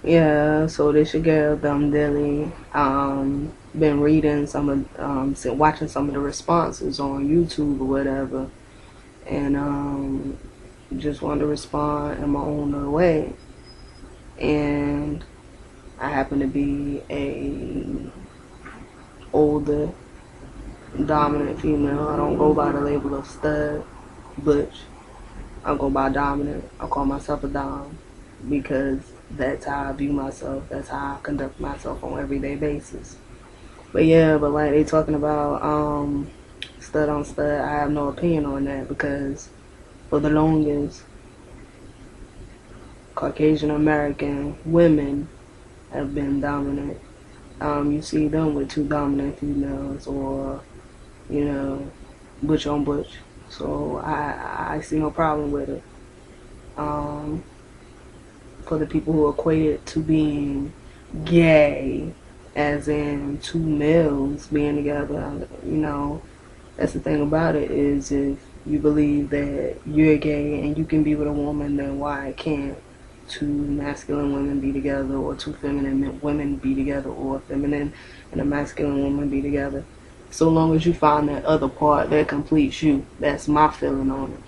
Yeah, so this your girl Dumb Dilly. Been reading watching some of the responses on YouTube or whatever, and just wanted to respond in my own little way. And I happen to be a older, dominant female. I don't go by the label of stud, butch. I go by dominant. I call myself a dom because that's how I view myself. That's how I conduct myself on an everyday basis. But yeah, but like they talking about stud on stud, I have no opinion on that because for the longest, Caucasian American women have been dominant. You see them with two dominant females or, you know, butch on butch. So I see no problem with it. Um, for the people who equate it to being gay, as in two males being together, that's the thing about it is if you believe that you're gay and you can be with a woman, then why can't two masculine women be together or two feminine women be together or a feminine and a masculine woman be together? So long as you find that other part that completes you. That's my feeling on it.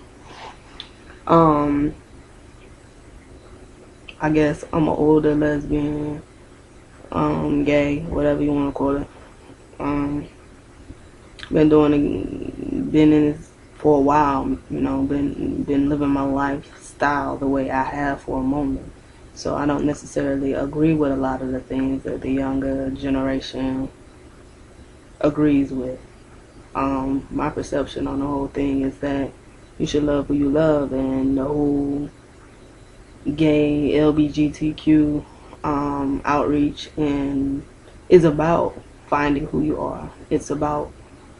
I guess I'm an older lesbian, gay, whatever you want to call it. Been in this for a while, been living my lifestyle the way I have for a moment. So I don't necessarily agree with a lot of the things that the younger generation agrees with. My perception on the whole thing is that you should love who you love, and the whole gay LBGTQ outreach and is about finding who you are. It's about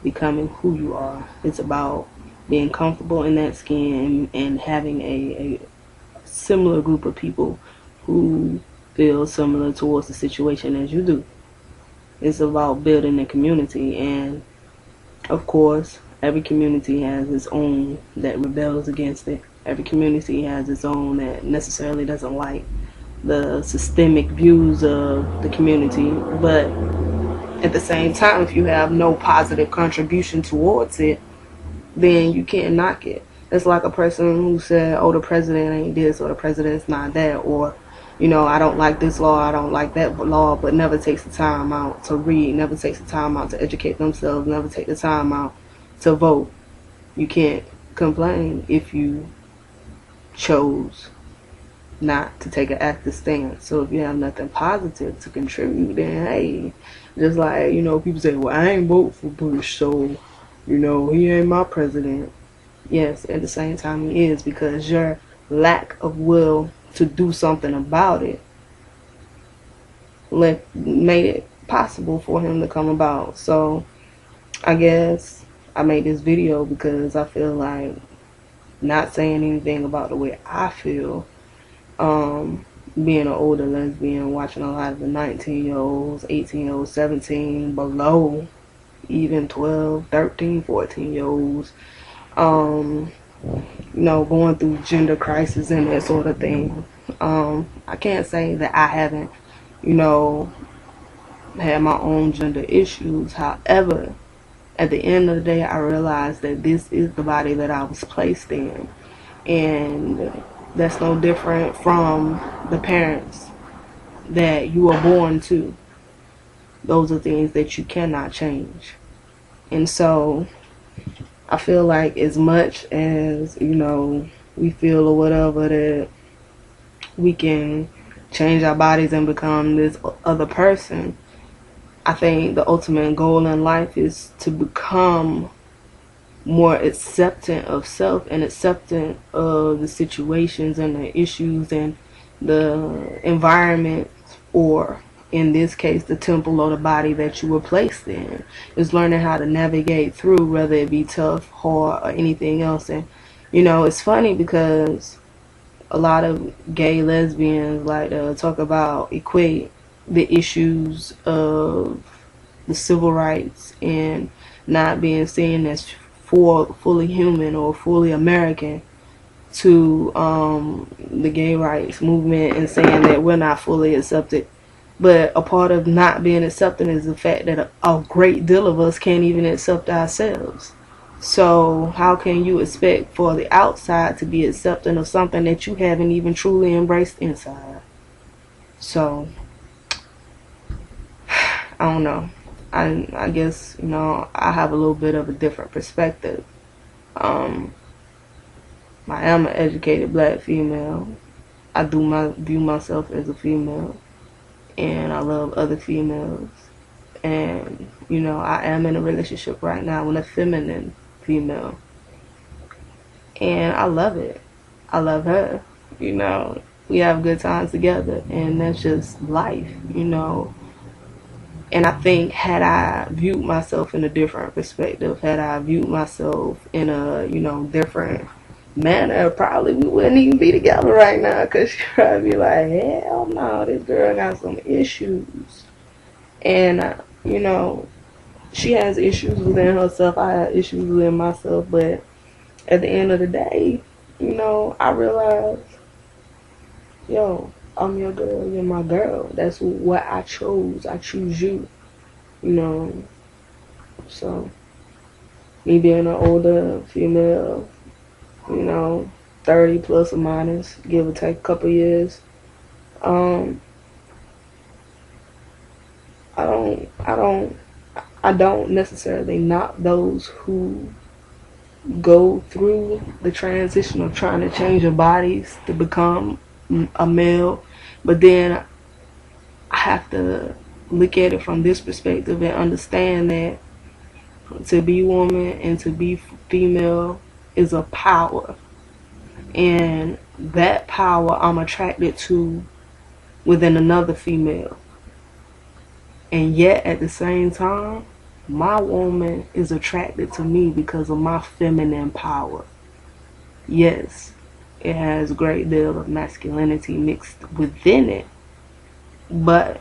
becoming who you are. It's about being comfortable in that skin and having a similar group of people who feel similar towards the situation as you do. It's about building a community, and of course every community has its own that rebels against it. Every community has its own that necessarily doesn't like the systemic views of the community, but at the same time, if you have no positive contribution towards it, then you can't knock it. It's like a person who said, oh, the president ain't this or the president's not that, or I don't like this law, I don't like that law, but never takes the time out to read, never takes the time out to educate themselves, never take the time out to vote. You can't complain if you chose not to take an active stance. So if you have nothing positive to contribute, then hey, just like, people say, well, I ain't vote for Bush, so, he ain't my president. Yes, at the same time he is, because your lack of will to do something about it made it possible for him to come about. So I guess I made this video because I feel like not saying anything about the way I feel, being an older lesbian, watching a lot of the 19-year-olds, 18-year-olds, 17, below, even 12, 13, 14-year-olds, going through gender crisis and that sort of thing. I can't say that I haven't, had my own gender issues. However, at the end of the day, I realized that this is the body that I was placed in. And that's no different from the parents that you were born to. Those are things that you cannot change. And so I feel like as much as, we feel or whatever that we can change our bodies and become this other person, I think the ultimate goal in life is to become more acceptant of self and acceptant of the situations and the issues and the environment, or in this case the temple or the body that you were placed in. Is learning how to navigate through, whether it be tough, hard, or anything else. And it's funny because a lot of gay lesbians like to talk about, equate the issues of the civil rights and not being seen as fully human or fully American to the gay rights movement and saying that we're not fully accepted. But a part of not being accepted is the fact that a great deal of us can't even accept ourselves. So how can you expect for the outside to be accepting of something that you haven't even truly embraced inside? So I don't know. I guess, I have a little bit of a different perspective. I am an educated black female. I view myself as a female, and I love other females. And I am in a relationship right now with a feminine female, and I love it. I love her. We have good times together, and that's just life. And I think had I viewed myself in a different perspective, had I viewed myself in a different manner, probably we wouldn't even be together right now, because she'd probably be like, hell no, this girl got some issues. And she has issues within herself, I have issues within myself, but at the end of the day, I realized, I'm your girl, you're my girl. That's what I chose. I choose you. So me being an older female, 30 plus or minus, give or take a couple years. I don't necessarily knock those who go through the transition of trying to change their bodies to become a male, but then I have to look at it from this perspective and understand that to be woman and to be female is a power, and that power I'm attracted to within another female, and yet at the same time my woman is attracted to me because of my feminine power. Yes, it has a great deal of masculinity mixed within it, but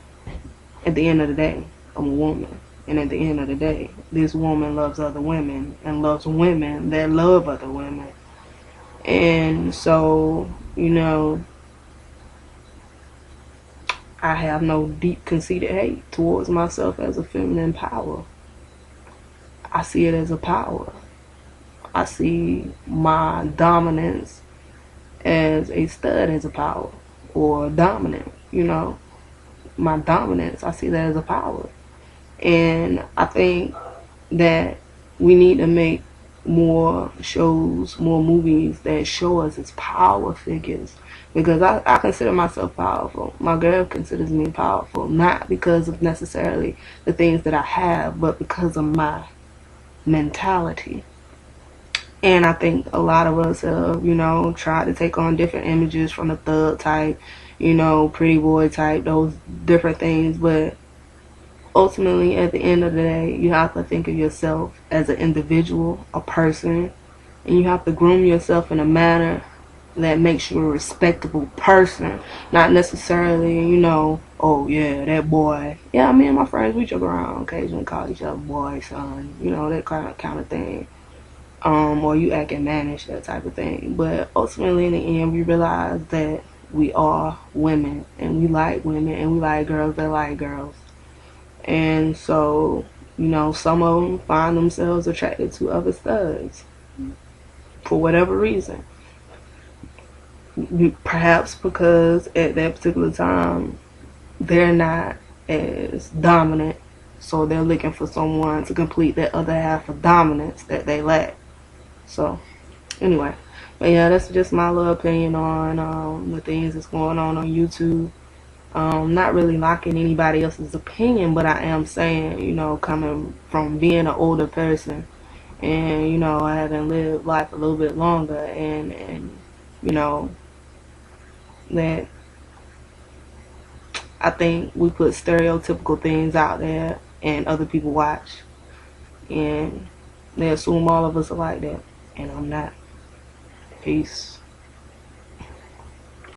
at the end of the day, I'm a woman. And at the end of the day, this woman loves other women and loves women that love other women. And so, I have no deep conceited hate towards myself as a feminine power. I see it as a power. I see my dominance as a stud as a power, or dominant, my dominance, I see that as a power. And I think that we need to make more shows, more movies that show us as power figures, because I consider myself powerful. My girl considers me powerful, not because of necessarily the things that I have, but because of my mentality. And I think a lot of us have, tried to take on different images from the thug type, pretty boy type, those different things. But ultimately, at the end of the day, you have to think of yourself as an individual, a person, and you have to groom yourself in a manner that makes you a respectable person. Not necessarily, oh yeah, that boy. Yeah, me and my friends, we joke around, occasionally call each other boy, son, that kind of thing. Or you acting mannish, that type of thing. But ultimately, in the end, we realize that we are women, and we like women, and we like girls that like girls. And so, some of them find themselves attracted to other studs for whatever reason. Perhaps because at that particular time, they're not as dominant, so they're looking for someone to complete that other half of dominance that they lack. So, anyway, but yeah, that's just my little opinion on the things that's going on YouTube. Not really knocking anybody else's opinion, but I am saying, coming from being an older person, and I haven't lived life a little bit longer, and that I think we put stereotypical things out there, and other people watch, and they assume all of us are like that, and I'm not. Peace.